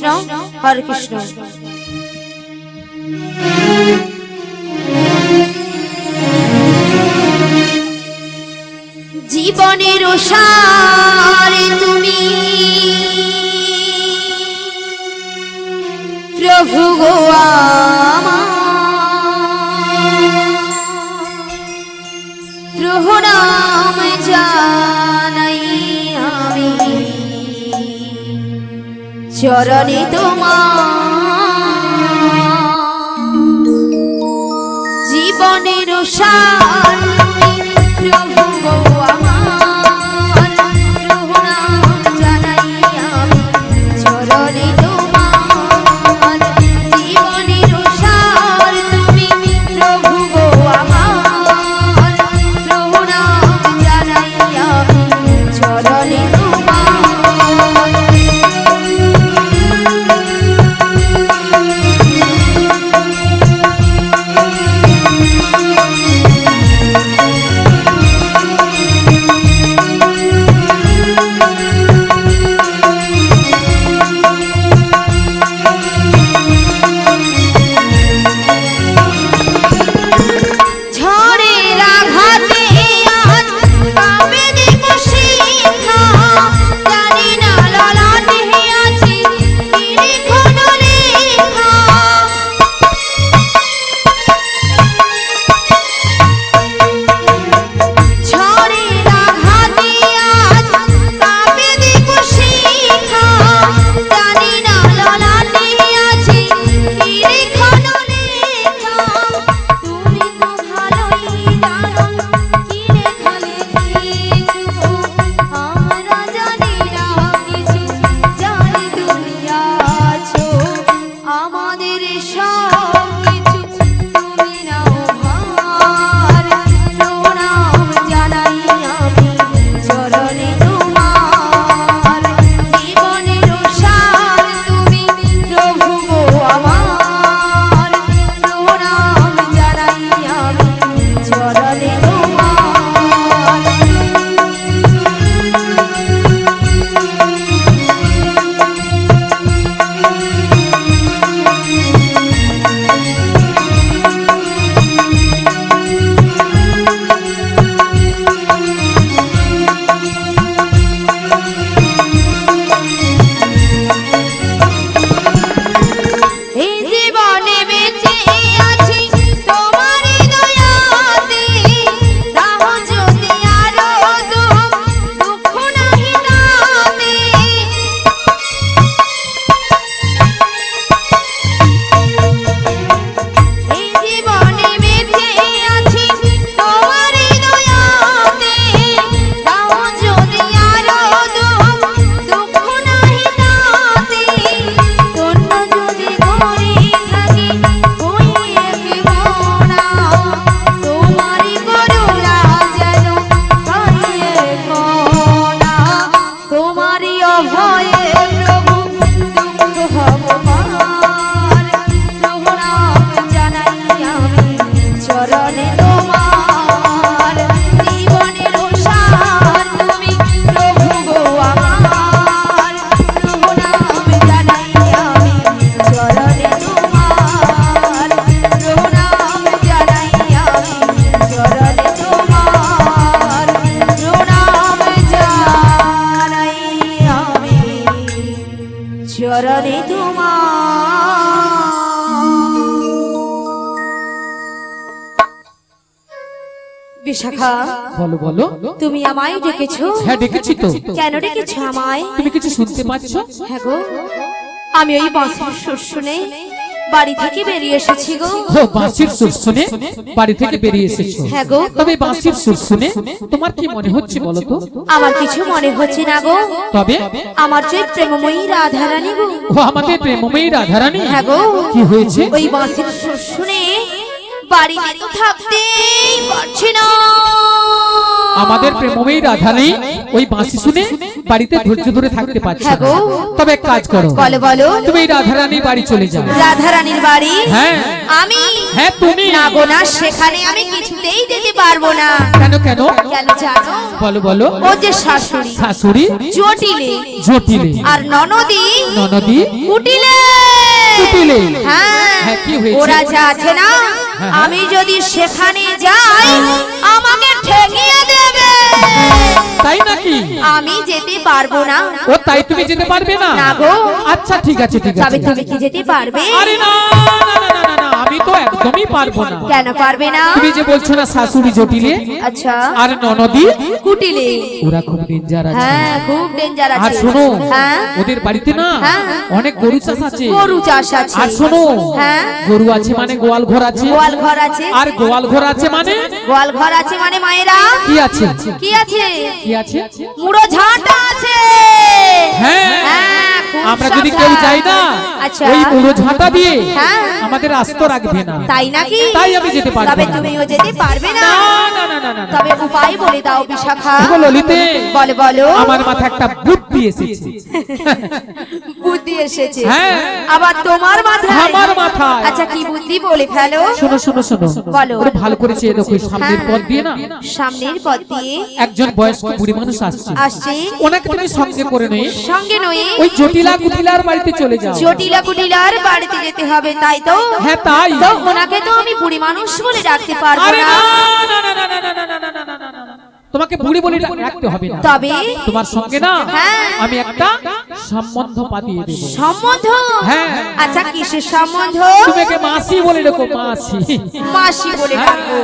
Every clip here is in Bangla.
কৃষ্ণ হরে কৃষ্ণ। জীবনের সারে তুমি প্রভু গো প্রণাম জানাই আমি চরণে তোমার। জীবনের সার প্রভু গো আমার প্রণাম জানাই আমি চরণে তোমার। জীবনের সার তুমি প্রভু গো আমার প্রণাম জানাই আমি চরণে তোমার। চরণে বিশাখা বলো বলো তুমি আমায় ডেকেছো? হ্যাঁ ডেকেছি তো। কেন ডেকেছো আমায়? তুমি কিছু শুনতে পাচ্ছ? হ্যাঁ গো, আমি ওই বাঁশির সুর শুনে বাড়ি থেকে বেরিয়ে এসেছি গো। ও বাঁশির সুর শুনে বাড়ি থেকে বেরিয়ে এসেছো? হ্যাঁ গো। তবে বাঁশির সুর শুনে তোমার কি মনে হচ্ছে বলো তো? আমার কিছু মনে হচ্ছে না গো। তবে আমার যে প্রেমময়ী রাধারানী গো। ও আমাদের প্রেমময়ী রাধারানী? হ্যাঁ গো। কি হয়েছে? ওই বাঁশির সুর শুনে বাড়িতে তো থাকতেই পারছি না। আমাদের প্রেমময়ী রাধারানী ওই বাঁশি শুনে বাড়িতে ধৈর্য ধরে থাকতে পারছে হ্যাঁ না। গো। তবে এক কাজ করো, বলো বলো। তুমি এই রাধারানীর বাড়ি চলে যাও। রাধারানীর বাড়ি? হ্যাঁ আমি? হ্যাঁ তুমি। না গো না, সেখানে আমি কিছুতেই যেতে পারবো না। কেন কেন? কেন জানো? বলো বলো। ও যে শাশুড়ি, শাশুড়ি জটিলে, জটিলে, আর ননদি ননদি কুটিলে। কুটিলে। হ্যাঁ, হ্যাঁ, কি হয়েছে? ওরা যা আছে না, হ্যাঁ। আমি যদি সেখানে যাই আমাকে ঠেকিয়ে দেবে। তাই নাকি? আমি যেতে পারবো না। ও তাই, তুমি যেতে পারবে না? না গো। আচ্ছা ঠিক আছে ঠিক তবে আছে। তুমি কি যেতে পারবে? আরে না না না না না না, আমি তো একদমই পারবো না। কেন পারবে না? তুমি যে বলছো না শাশুড়ি জটিলে আচ্ছা, আর ননদি কুটিলে। ওরা খুব ডেঞ্জার আছে। হ্যাঁ, খুব ডেঞ্জার আর আছে। শোনো, হ্যাঁ, ওদের বাড়িতে না হ্যাঁ। অনেক গরু চাষ আছে। গরু চাষ আছে। আর শোনো, হ্যাঁ, গরু আছে মানে গোয়াল ঘর আছে। গোয়াল ঘর আছে। আর গোয়াল ঘর আছে মানে গোয়াল ঘর আছে মানে মায়েরা কি আছে? কি আছে? কি আছে? মুড়ো ঝাঁটা আছে। হ্যাঁ, হ্যাঁ, খুব আমরা যদি সাবধান। কেউ যাই না আচ্ছা, ওই মুড়ো ঝাঁটা দিয়ে হ্যাঁ। আমাদের আস্ত রাখবে না। তাই নাকি? তাই আমি যেতে পারবো তবে না। তুমিও যেতে পারবে না। না না না না না না। তবে উপায় বলে দাও বিশাখা। ওগো ললিতে, বলো বলো। আমার মাথায় একটা বুদ্ধি এসেছে। বুদ্ধি এসেছে? হ্যাঁ। আবার তোমার মাথায়? আমার মাথায়। আচ্ছা, কি বুদ্ধি বলে ফেলো। শোনো শোনো শোনো, বলো। ওরে ভালো করে চেয়ে দেখো, এই সামনের হ্যাঁ। পথ দিয়ে না সামনের পথ দিয়ে একজন বয়স্ক বুড়ি মানুষ আসছে। আসছে। ওনাকে তুমি সঙ্গে করে নিয়ে সঙ্গে নয়, ওই জটিলা কুটিলার বাড়িতে চলে যাও। জটিলা কুটিলার বাড়িতে যেতে হবে, তাই তো? হ্যাঁ তাই। তো ওনাকে তো আমি বুড়ি মানুষ বলে ডাকতে পারবো আরে না। না না না না না না না না না না না না। তোমাকে বুড়ি বলে রাখতে হবে না। তবে তোমার সঙ্গে না হ্যাঁ। আমি একটা সম্বন্ধ পাতিয়ে দেব। সম্বন্ধ? হ্যাঁ। আচ্ছা, কিসের সম্বন্ধ? তোমাকে মাসি বলে ডাকো, মাসি। মাসি বলে হ্যাঁ। ডাকবো।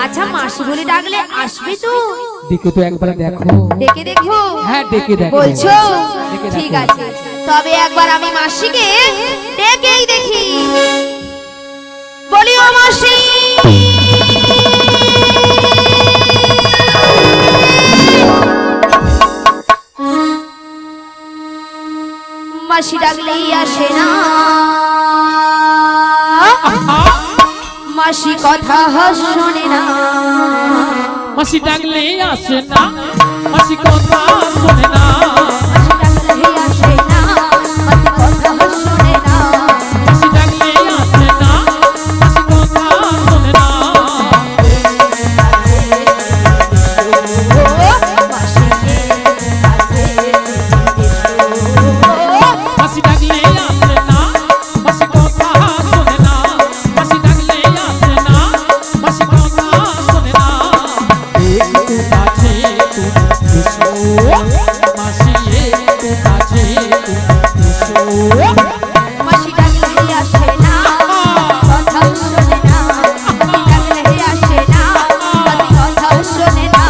আচ্ছা, মাসি বলে ডাকলে আসবে তো? দেখো তো একবার দেখো। ডেকে দেখো। হ্যাঁ, ডেকে দেখো। বলছো? ডেকে দেখো। ঠিক আছে, তবে একবার আমি মাসিকে ডেকেই দেখি। বলি, ও মাসি। মাসি ডাকলেই আসে না, মাসি কথা শোনে না। মাসি ডাকলে আসে না, মাসি কথা শোনে না। মাসি ডাকলেই আসে না, মাসি কথা শোনে না। মাসি ডাকলে আসে না, মাসি কথা শোনে না। মাসি ডাকলে আসে না, মাসি কথা শোনে না। মাসি ডাকলে আসে না, মাসি কথা শোনে না। একটু কাছে তুমি এসো, মাসি একটু কাছে তুমি এসো। মাসি ডাকলেই আসে না, কথা শোনে না। মাসি ডাকলেই আসে না, কথা শোনে না।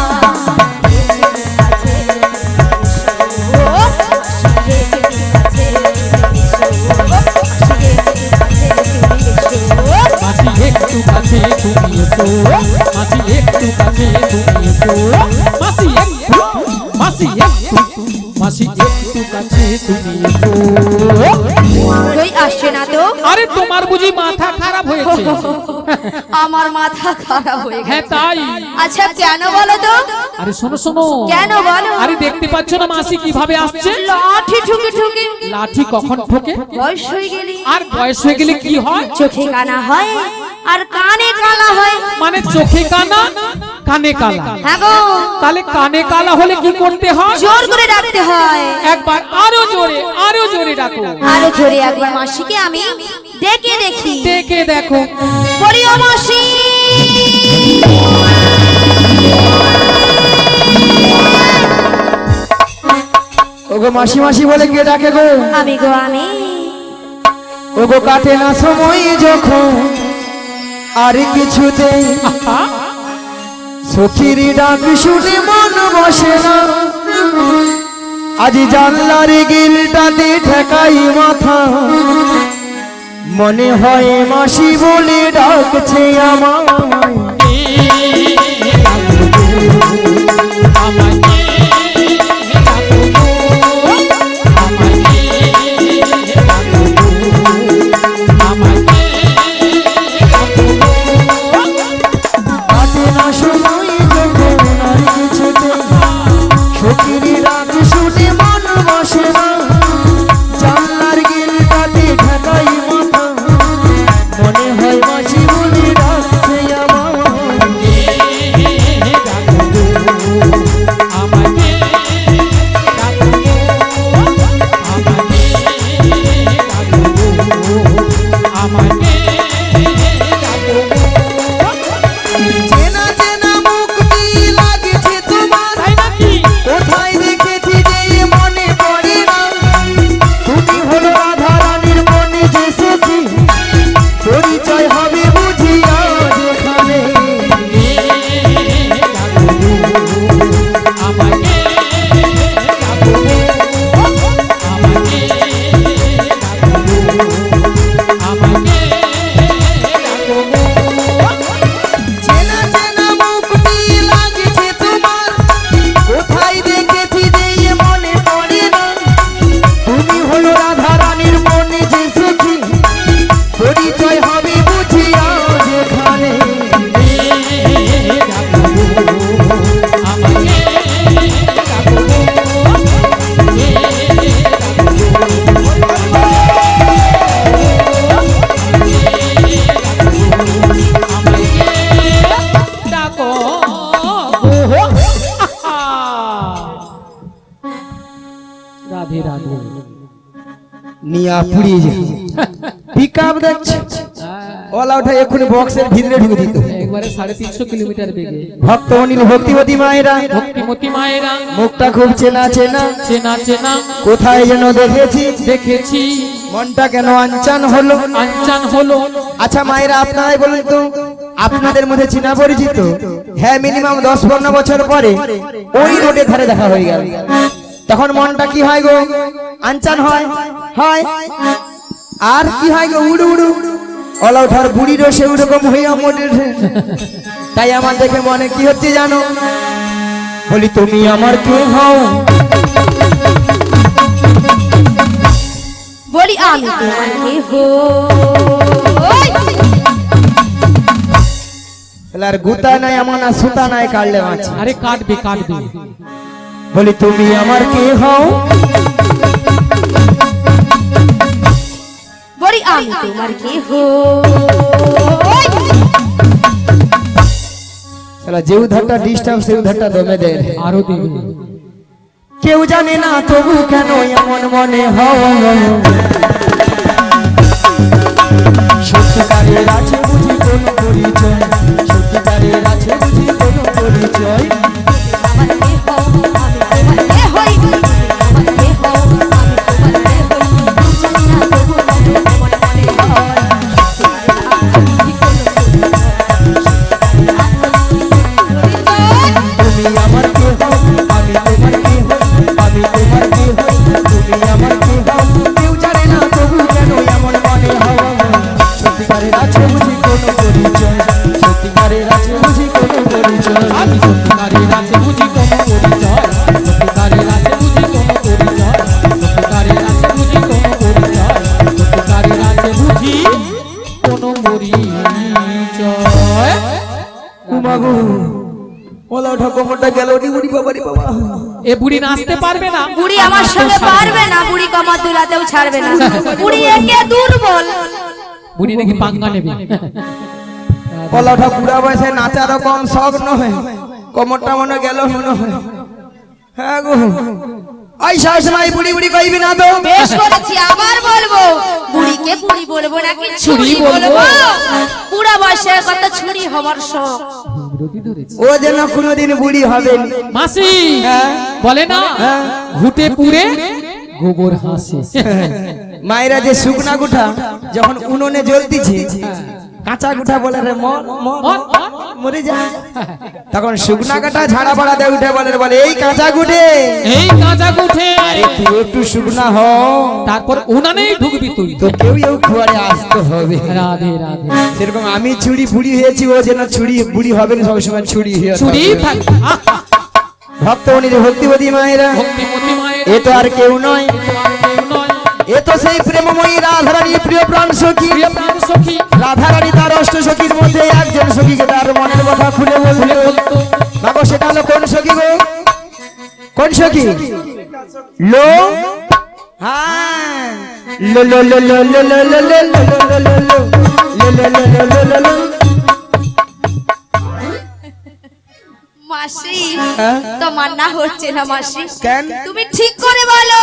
মাসি একটু কাছে তুমি এসো, মাসি একটু কাছে তুমি এসো। মাসি একটু, মাসি একটু, মাসি একটু কাছে তুমি এসো। কই আসছে না তো? আরে তোমার বুঝি মাথা খারাপ হয়েছে? আমার মাথা খারাপ হয়ে গেছে। হ্যাঁ তাই। আচ্ছা, কেন বলো তো? আরে শোনো শোনো, কেন বলো? আরে দেখতে পাচ্ছ না মাসি কিভাবে আসছে? লাঠি ঠুকে ঠুকে। লাঠি কখন ঠোকে? বয়স হয়ে গেলে আর বয়স হয়ে গেলে কি হয়? চোখে কানা হয় আর কানে কালা হয়। মানে চোখে কানা, কানে কালা। হ্যাঁ গো, তাহলে কানে কালা হলে কি করতে হয়? জোর করে ডাকতে হয়। একবার আরো জোরে, আরো জোরে ডাকো। আরো জোরে একবার মাসিকে আমি ডেকে দেখি। ডেকে দেখো। বলি, ও মাসি। ওগো মাসি মাসি বলে কে ডাকে গো? আমি গো আমি। ওগো কাটে না সময় যখন আর কিছুতেই আহা, সখীর ডাক শুনে মন বসে না। আজ জানলার গিলটাতে ঠেকাই মাথা, মনে হয় মাসি বলে ডাকছে আমায়। কাটে না সময় যখন আর কিছু নিয়া পুড়িয়ে যায় পিকআপ দেখছে ওলা উঠা এক্ষুনি বক্সের ভিতরে ঢুকে দিত একবারে 350 কিলোমিটার বেগে ভক্ত অনিল ভক্তিবতী মায়েরা ভক্তিমতী মায়েরা মুখটা খুব চেনা চেনা চেনা চেনা কোথায় যেন দেখেছি মনটা কেন আনচান হলো আচ্ছা মায়েরা আপনারাই বলুন তো আপনাদের মধ্যে চেনা পরিচিত হ্যাঁ মিনিমাম 10-15 বছর পরে ওই রোডে ধারে দেখা হয়ে গেল তখন মনটা কি হয় গো আনচান হয় আর কি হয় গো উড়ু উড়ু ওলা ওঠার বুড়িরও সেরকম হইয়া মোটে তাই আমার দেখে মনে কি হচ্ছে জানো বলি তুমি আমার কে হও বলি আমি তোমার কে হই আর গুতা নাই এমন আর সুতা নাই কাটলে মাছ আরে কাটবে বলি তুমি আমার কে হও বলি আমি তোমার কে হই শালা যে উধারটা ডিস্টার্ব সে উধারটা দমে দেয় আরো দেবে কেউ জানে না তবু কেন এমন মনে হও সত্যিকারের আছে বুঝি কোনো পরিচয় সত্যিকারের আছে বুঝি কোনো পরিচয় আমার কে হও আমি তোমার কে হই আমার কে হও আমি তোমার কে হই জানি না তবু কেন এমন মনে হয় তুমি আমার কে হও আমি তোমার কে হই আমি তোমার কে হই তুমি আমার কে হও কেউ জানে না তবু কেন এমন মনে হও সত্যিকারের আছে বুঝি কোনো পরিচয় সত্যিকারের আছে বুঝি কোনো পরিচয় আমি সত্যিকারের আছে বুঝি কোনো পরিচয় সত্যিকারের আছে বুঝি কোনো পরিচয় সত্যিকারের আছে বুঝি কোনো পরিচয় সত্যিকারের আছে বুঝি কোনো পরিচয় উমাগো ওলা ওঠা কোমরটা গেল বুড়ি বাবারি বাবা এ বুড়ি নাচতে পারবে না বুড়ি আমার সঙ্গে পারবে না বুড়ি কমর দুলাতেও ছাড়বে না বুড়ি একে দুর্বল বুড়ি নাকি পাঙ্গা নেবে ওলা ওঠা বুড়া বয়সে নাচার কম শখ নয় কোমরটা মনে গেল মনে হয় হ্যাঁ গো আই শাশুড়ি বুড়ি বুড়ি কইবি না তো বেশ করেছি আবার বলবো বুড়িকে বুড়ি বলবো নাকি ছুরি বলবো বুড়া বয়সের কত ছুরি হবার শখ ও যেন কোনোদিন বুড়ি হবে মাসি হ্যাঁ বলে না হ্যাঁ ঘুটে পুরে গোবর হাসে মায়েরা যে শুকনা গুঠা যখন উনুনে জ্বলতিছে কাঁচা গুঠা বলে রে মরে যা তখন শুকনা কাটা ঝাড়া পাড়া দিয়ে উঠে বলে এই কাঁচা গুঠে আরে তুই একটু শুকনা হ তারপর উনানেই ঢুকবি তুই তো কেউ খুয়ারে আসতে হবে রাধে রাধে সেরকম আমি ছুরি বুড়ি হয়েছি ও যেন ছুরি বুড়ি হবে না সবসময় ছুরি হয়ে ছুরি ভক্ত অনিল ভক্তিবতী মায়েরা এ তো আর কেউ নয় এ তো সেই প্রেমময়ী রাধারানী প্রিয় প্রাণ সখী রাধারানী তার অষ্ট সখীর মধ্যে একজন সখীকে তার মনের কথা খুলে বললো বাবা সেটা হলো কোন সখী গো কোন সখী লো হ্যাঁ লো লো লো লো লো লো লো লো লো লো লো লো লো লো মাসি হ্যাঁ? তোমার না হচ্ছে না মাসি কেন তুমি ঠিক করে বলো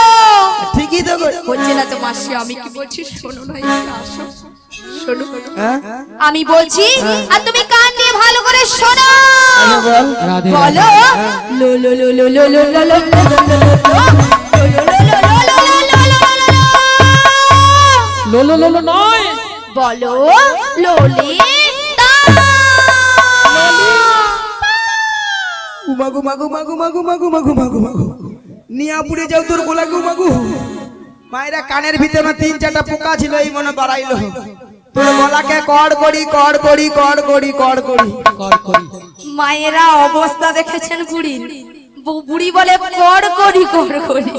ঠিকই তো হচ্ছে না তো মাসি আমি কি বলছি শোনো না একটু আসো শোনো হ্যাঁ আমি বলছি আর তুমি কান দিয়ে ভালো করে শোনো বল রাধে বলো লো লো লো লো লো লো লো লো লোলো লোলো নয় বলো লোলি মাগু মাগু মাগু মাগু মাগু মাগু মাগু মাগু নিয়া পুড়ে যাও তোর গোলা গু মাগু মায়েরা কানের ভিতরে 3-4টা পোকা ছিল এই মনে বাড়াইলো তোর গলাকে কড় করি কড় করি কড় করি কড় করি কর করি মায়েরা অবস্থা দেখেছেন বুড়ির বুড়ি বলে কড় করি কড় করি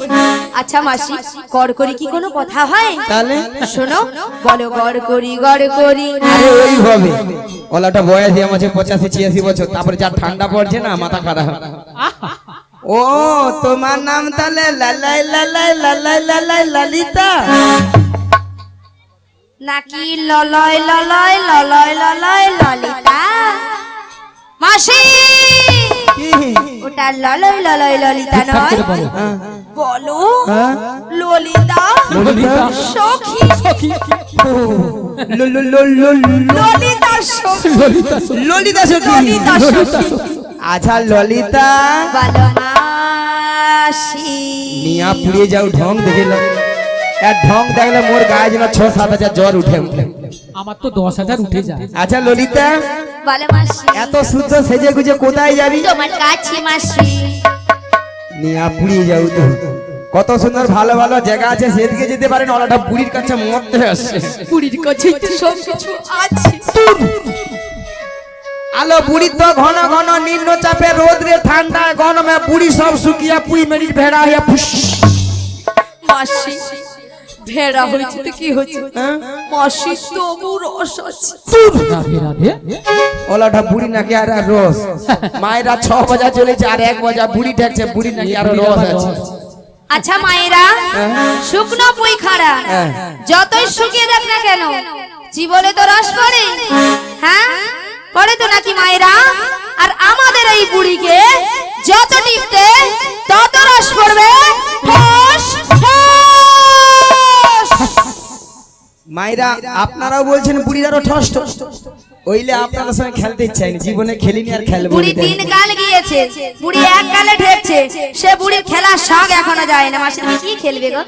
আচ্ছা মাসি কড় করি কি কোনো কথা হয় তাহলে শোনো বলো গড় করি আরে ওই হবে ওলাটা বয়স দিয়ে আছে 85-86 বছর তারপরে যা ঠান্ডা পড়ছে না মাথা খারাপ ও তোমার নাম তাহলে লালাই লালাই লালাই লালাই লালিতা নাকি ললয় ললয় ললয় ললয় ললিতা মাসি কি ওটা ললই ললই ললিতা নয়, হ্যাঁ, বলো হ্যাঁ? ললিতা ললিতা সখী, সখী ললিতা সখী, ললিতা সখী ললিতা সখী। ললিতা সখী। আচ্ছা ললিতা বলো মাসি। নিয়া পুড়িয়ে যাও ঢং দেখে এক ঢং দেখলে মোর গায়ে যেন 6-7 হাজার জ্বর উঠে। আমার তো 10,000 উঠে যায়। আচ্ছা ললিতা বলো মাসি। এত শুদ্ধ সেজে গুজে কোথায় যাবি? তোমার কাছে মাসি। নিয়া পুড়িয়ে যাও তো। কত সুন্দর ভালো ভালো জায়গা আছে সেদিকে যেতে পারেন, ওলাটা বুড়ির কাছে মরতে আসছে। বুড়ির কাছে তো সব কিছু আছে। আলো বুড়ি তো ঘন ঘন নিম্ন চাপে রোদ্রে ঠান্ডায় গরমে বুড়ি সব শুকিয়া পুই মেরির ভেড়া হইয়া ফুস। মাসি ভেড়া হয়েছে তো কি হয়েছে, হ্যাঁ? মাসি তবু রস আছে। রাধে রাধে। ওলাটা বুড়ি নাকি আর আর রস। মায়েরা 6 বাজা চলেছে আর 1 বাজা বুড়ি ঠেকছে, বুড়ি নাকি আরো রস আছে। আচ্ছা মায়েরা, শুকনো পুই খাড়া হ্যাঁ। যতই শুকিয়ে দেখ না কেন জীবনে তো রস পড়ে, হ্যাঁ পড়ে তো নাকি মায়েরা? আর আমাদের এই বুড়িকে যত টিপতে তত রস পড়বে। ঠস, ঠস। মায়েরা আপনারাও বলছেন বুড়ির আরো ঠস ঠস, ওইলে আপনাদের সঙ্গে খেলতে ইচ্ছা হয়নি, জীবনে খেলিনি আর খেলবো বুড়ি 3 কাল গিয়েছে, বুড়ি 1 কালে ঠেকছে, সে বুড়ির খেলার শখ এখনো যায় না। মাসি তুমি কি খেলবে গো?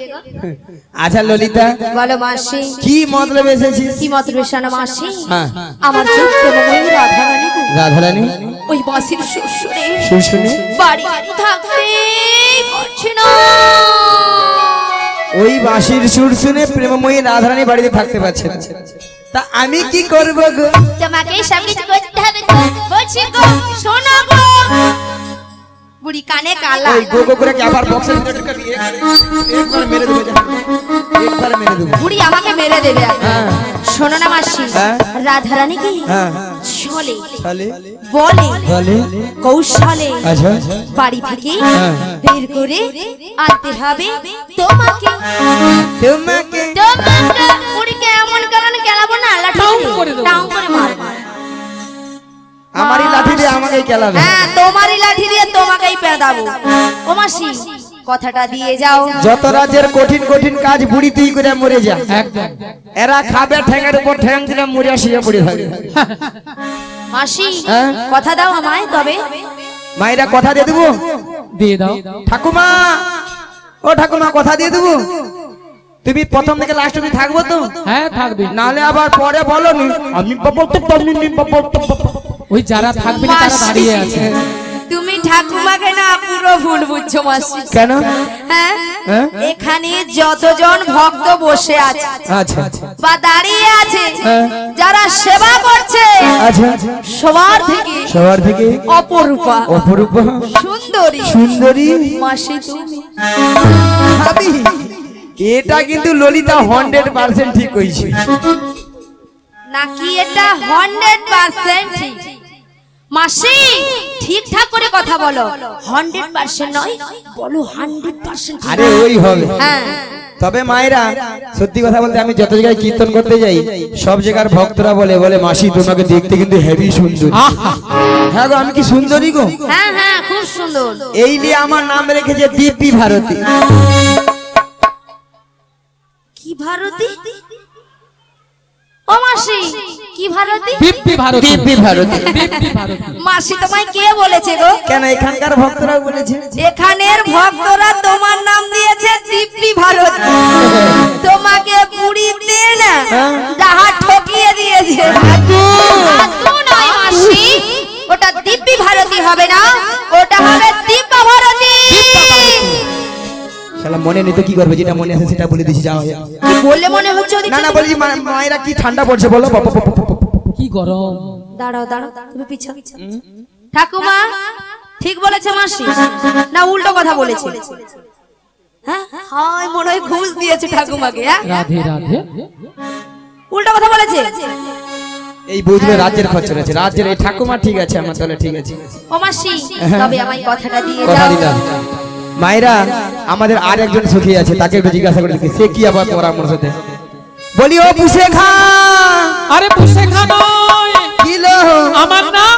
আচ্ছা ললিতা বলো মাসি। কি মতলব এসেছিস? কি মতলবে শোনো মাসি। হ্যাঁ। আমার ছোট্ট বউ রাধারানী গো, রাধারানী ওই বাসির শ্বশুরে শুনে বাড়ি থাকতে পারছে না। ওই বাঁশির সুর শুনে প্রেমময়ী রাধারানী বাড়িতে থাকতে পারছে না। তা আমি কি করব গো? তোমাকে সব কিছু করতে হবে গো। বলছি গো শোনো গো। বুড়ি কানে কালা। ওই গো গো করে কি আবার বক্সের ভিতরে ঢুকে দিয়ে একবার মেরে দেবো যা। একবার মেরে দেবো। বুড়ি আমাকে মেরে দেবে এখন। হ্যাঁ। শোনো না মাসি, হ্যাঁ। রাধারানী কি হ্যাঁ। চলে চলে বলে বলে কৌশলে আচ্ছা বাড়ি থেকে হ্যাঁ। বের করে আনতে হবে তোমাকে। তোমাকে তোমাকে বুড়িকে এমন কেমন খেলাবো না, লাঠি টাউন দিয়ে, করে দেবো। টাউন করে মারবো। আমারই লাঠি দিয়ে আমাকেই খেলাবে। হ্যাঁ তোমারই লাঠি দিয়ে তোমাকেই পেদাবো। ও মাসি কথাটা দিয়ে যাও। যত রাজ্যের কঠিন কঠিন কাজ বুড়ি তুই করে মরে যা। একদম। এরা খাবে ঠ্যাঙের উপর ঠ্যাং দিলে মরে শুয়ে পড়ে থাকে। মাসি হ্যাঁ? কথা দাও আমায় তবে। মায়েরা কথা দিয়ে দেবো। দিয়ে দাও। ঠাকুমা ও ঠাকুমা কথা দিয়ে দেবো। তুমি প্রথম থেকে লাস্ট অবধি থাকবো তো? হ্যাঁ থাকবে। নালে আবার পরে বলো নি আমি বাবা তো তুমি বাবা তো ওই যারা থাকবে না তারা দাঁড়িয়ে আছে। তুমি ঠাকুমাকে না পুরো ভুল বুঝছো মাসি। কেন? হ্যাঁ হ্যাঁ? এখানে যতজন ভক্ত বসে আছে আচ্ছা বা দাঁড়িয়ে আছে, হ্যাঁ। যারা সেবা করছে, আচ্ছা সবার থেকে সবার থেকে অপরূপা অপরূপ সুন্দরী সুন্দরী মাসি তুমি। ভাবি এটা কিন্তু ললিতা 100% ঠিক কইছে। নাকি এটা 100% ঠিক? মাসি ঠিকঠাক করে কথা বলো। 100% নয়, বলো 100% ঠিক। আরে ওই হবে। হ্যাঁ তবে মায়েরা সত্যি কথা বলতে আমি যত জায়গায় কীর্তন করতে যাই সব জায়গার ভক্তরা বলে বলে মাসি তোমাকে দেখতে কিন্তু হেভি সুন্দর। হ্যাঁ গো আমি কি সুন্দরী গো? হ্যাঁ হ্যাঁ খুব সুন্দর। এই নিয়ে আমার নাম রেখেছে দিব্যি ভারতী। কি ভারতী? ও মাসি কি ভারতী? দিব্যি ভারতী। দিব্যি ভারতী। দিব্যি ভারতী। মাসি তোমায় কে বলেছে গো? কেন এখানকার ভক্তরাও বলেছে? এখানের ভক্তরা তোমার নাম দিয়েছে দিব্যি ভারতী। তোমাকে পুরি দিয়ে না যাহা ঠকিয়ে দিয়েছে। আদু নয় মাসি, ওটা দিব্যি ভারতী হবে না, ওটা হবে দিব্যা ভারতী। শালা মনে নেই তো কি করবে, যেটা মনে আছে সেটা বলে দিছি যাও। কি বললে মনে হচ্ছে ওদিকে? না না বলছি মায়েরা কি ঠান্ডা পড়ছে বলো। কি গরম। দাঁড়াও দাঁড়াও তুমি পিছা। ঠাকুমা ঠিক বলেছে মাসি না উল্টো কথা বলেছে? হ্যাঁ হায় মনে হয় ঘুষ দিয়েছে ঠাকুমাকে। হ্যাঁ রাধে রাধে। উল্টো কথা বলেছে। এই বুঝবে রাজ্যের খরচা আছে, রাজ্যের এই ঠাকুমা ঠিক আছে, আমার তাহলে ঠিক আছে। ও মাসি তবে আমায় কথাটা দিয়ে কথা যাও। দিলাম। মায়েরা আমাদের আর একজন সখী আছে, তাকে একটু জিজ্ঞাসা করে দেখি সে কি আবার পরামর্শ দেয়। বলি ও পুষে খা। আরে পুষে খা নয়, কি লো? আমার নাম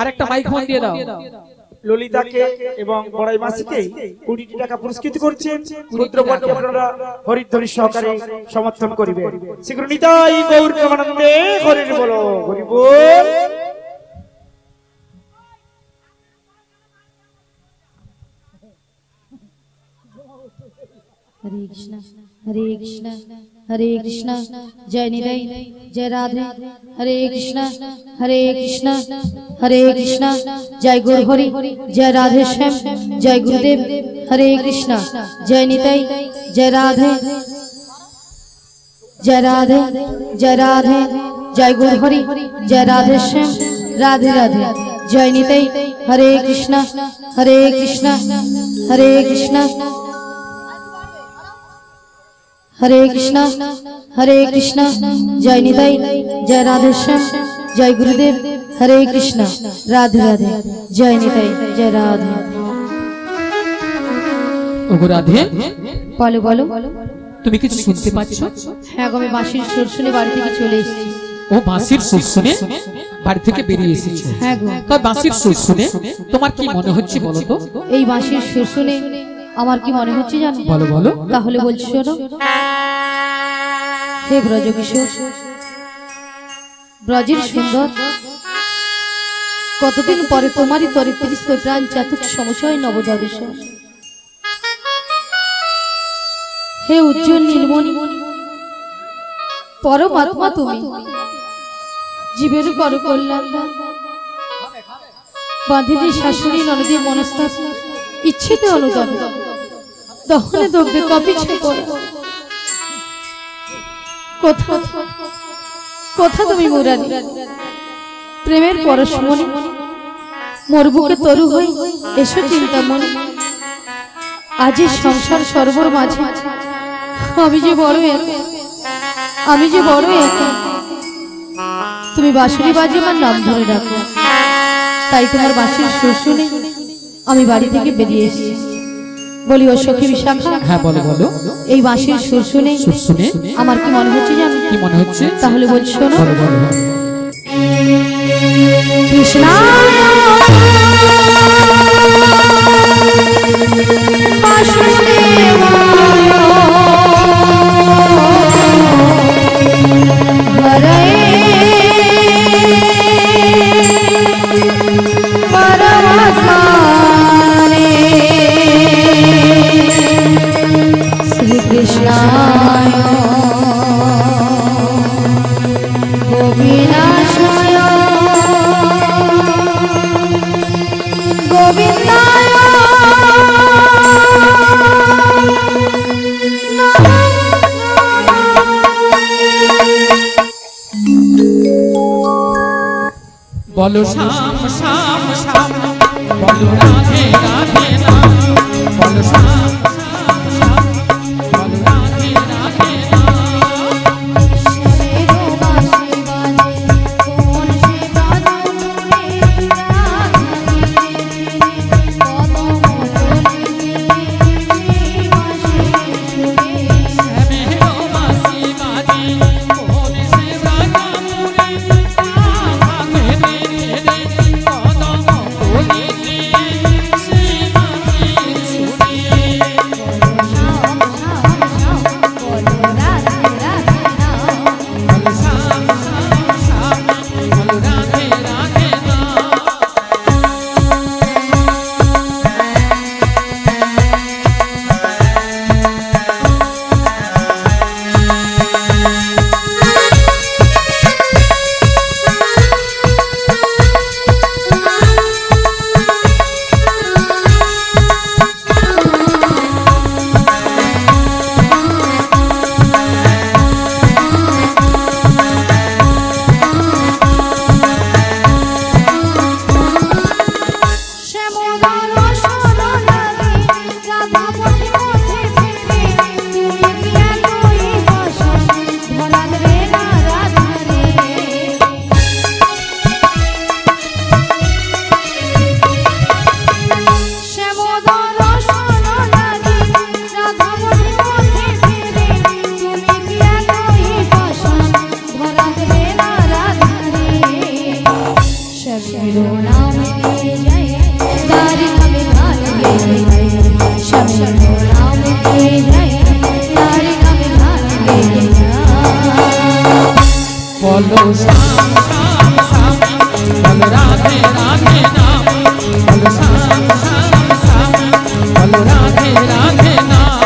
আরেকটা মাইক ফোন দিয়ে দাও। ললিতাকে এবং বড়াই মাসিকে 20 টাকা পুরস্কৃত করছেন। পুত্রপতি আপনারা হরিধ্বনি সহকারে সমর্থন করিবেন। শীঘ্র নিতাই গৌর প্রেমানন্দে হরি বলো, হরি বল। हरे कृष्णा हरे कृष्णा हरे कृष्णा जय निरय जय राधे हरे कृष्णा हरे कृष्णा हरे कृष्णा जय गुरु हरि जय राधे श्याम जय गुरुदेव हरे कृष्णा जय निताई जय राधे जय राधे जय राधे जय गुरु हरि जय राधे श्याम राधे राधे जय निताई। हरे कृष्णा हरे कृष्णा हरे कृष्णा हरे कृष्णा हरे कृष्णा। जय निताई जय राधेश्याम जय गुरुदेव। हरे कृष्णा राधे राधे जय निताई जय राधे। ওগো রাধে, বলো বলো। তুমি কিছু শুনতে পাচ্ছ? হ্যাঁ গো, আমি বাঁশির সুর শুনে বাড়ি থেকে চলে এসেছি। ও বাঁশির সুর শুনে বাড়ি থেকে বেরিয়ে এসেছো? হ্যাঁ গো। তাই বাঁশির সুর শুনে তোমার কি মনে হচ্ছে বলো তো? এই বাঁশির সুর শুনে আমার কি মনে হচ্ছে জানো? বলো বলো। তাহলে বলছি শোনো। হে ব্রজ কিশোর, ব্রজের সুন্দর, কতদিন পরে তোমারই তরিত্রিস্ত প্রাণ চাতুক সমুচয় নবদ্বাদশ। হে উজ্জ্বল নীলমণি, পরমাত্মা তুমি, জীবের করো কল্যাণ। বাঁধিতে শাশুড়ি ননদী মনস্তাপ, ইচ্ছেতে অনুদান, দহনে দগ্ধে কপিছে পড়ে। কোথা কোথা তুমি মুরারি, প্রেমের পরশমণি, মোর বুকে তরু হই এসো চিন্তামণি। আজি সংসার সর্বর মাঝে আমি যে বড় একা, আমি যে বড় একা। তুমি বাঁশির বাজে আমার নাম ধরে রাখো, তাই তোমার বাঁশির সুর শুনে আমি বাড়ি থেকে বেরিয়ে এসেছি। বলি ও সখী বিশাখা। হ্যাঁ বলো বলো। এই বাঁশির সুর শুনে আমার কি মনে হচ্ছে জানো? কি মনে হচ্ছে? তাহলে বলছি শোনো। বলো বলো। কৃষ্ণ শ্রীকৃষ্ণায় গোবিনাশায় গোবিন্দায় বলো শ্যাম শ্যাম শ্যাম, বলো রাধে রাধে নাম, বলো শ্যাম শ্যাম শ্যাম, বলো রাধে রাধে নাম। বলো শ্যাম শ্যাম শ্যাম, বলো রাধে রাধে নাম, বলো শ্যাম শ্যাম শ্যাম, বলো রাধে রাধে নাম।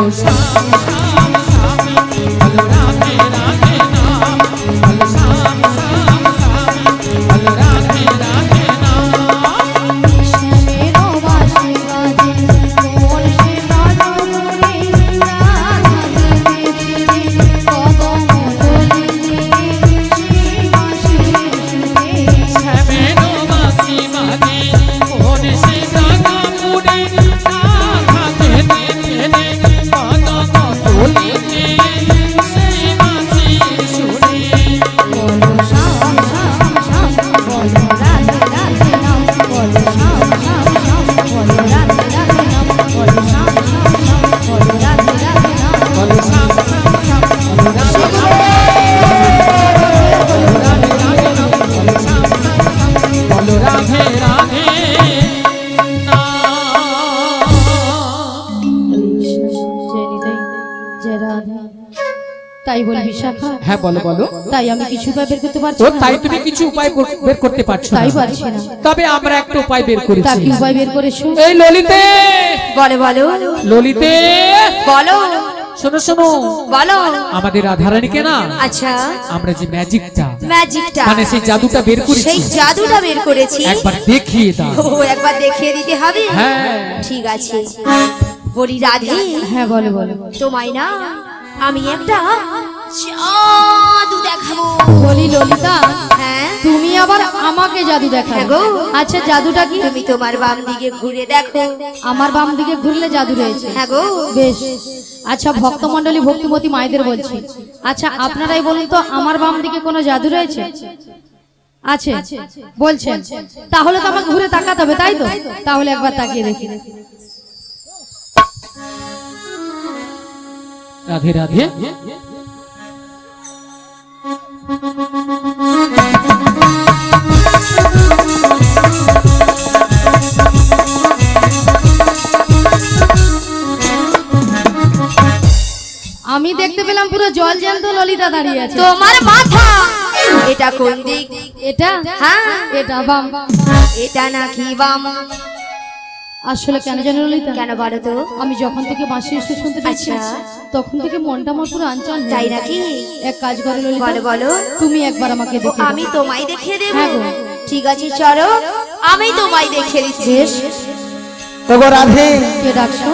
বলো শ্যাম শ্যাম স্বামী বলো রাধে রাধে নাম বলো শ্যাম শ্যাম স্বামী বলো রাধে রাধে নাম শ্যামেরও বাঁশি বাজে কোন সে বাজরে রাধাকে দেখে কদম তলে সে বাঁশি শুনে শ্যামেরও বাঁশি বাজে কোন সে জাগা পুরে রাধাকে দেখে কদম তলিতে সেই বাঁশি শুনে বলো শ্যাম শ্যাম শ্যাম বলো রাধে রাধে নাম বলো শ্যাম শ্যাম শ্যাম বলো রাধে রাধে নাম বলো শ্যাম শ্যাম শ্যাম বলো রাধে রাধে নাম বলো শ্যাম শ্যাম শ্যাম বলো রাধে রাধে নাম বলো শ্যাম শ্যাম শ্যাম বলো রাধে রাধে নাম তাই বলি বিশাখা হ্যাঁ বলো বলো তাই আমি কিছু উপায় বের করতে পারছি ও না তাই তুমি কিছু উপায় বের করতে পারছো না তাই পারছি না তবে আমরা একটা উপায় বের তা করেছি কি উপায় বের করেছো এই ললিতে বলো বলো ললিতে বলো শোনো শোনো বলো আমাদের রাধারানীকে না আচ্ছা আমরা যে ম্যাজিকটা ম্যাজিকটা মানে সেই জাদুটা বের করেছি সেই জাদুটা বের করেছি একবার দেখিয়ে দাও ও একবার দেখিয়ে দিতে হবে হ্যাঁ ঠিক আছে বলি রাধে হ্যাঁ বলো বলো তোমায় না আমি একটা জাদু দেখাবো বলি ললিতা হ্যাঁ তুমি আবার আমাকে জাদু দেখাবে গো আচ্ছা জাদুটা কি তুমি তোমার বাম দিকে ঘুরে দেখো আমার বাম দিকে ঘুরলে জাদু রয়েছে হ্যাঁ গো বেশ আচ্ছা ভক্তমণ্ডলী ভক্তিমতী মায়েদের বলছি আচ্ছা আপনারাই বলুন তো আমার বাম দিকে কোনো জাদু রয়েছে আছে বলছেন তাহলে তো আমাকে ঘুরে তাকাতে হবে তাই তো তাহলে একবার তাকিয়ে দেখি রাধে রাধে আমি দেখতে পেলাম পুরো জল জ্যান্ত ললিতা দাঁড়িয়ে আছে তোমার মাথা এটা কোন দিক এটা হ্যাঁ এটা বাম এটা নাকি বাম আসলে কেন জানো ললিতা কেন বলো তো আমি যখন থেকে বাঁশি এসে শুনতে পাচ্ছি তখন থেকে মনটা আমার পুরো আনচান তাই নাকি এক কাজ করে ললিতা বলো বলো তুমি একবার আমাকে দেখে আমি তোমায় দেখিয়ে দেব ঠিক আছে চলো আমি তোমায় দেখিয়ে দিচ্ছি তবে রাধে কে ডাকছো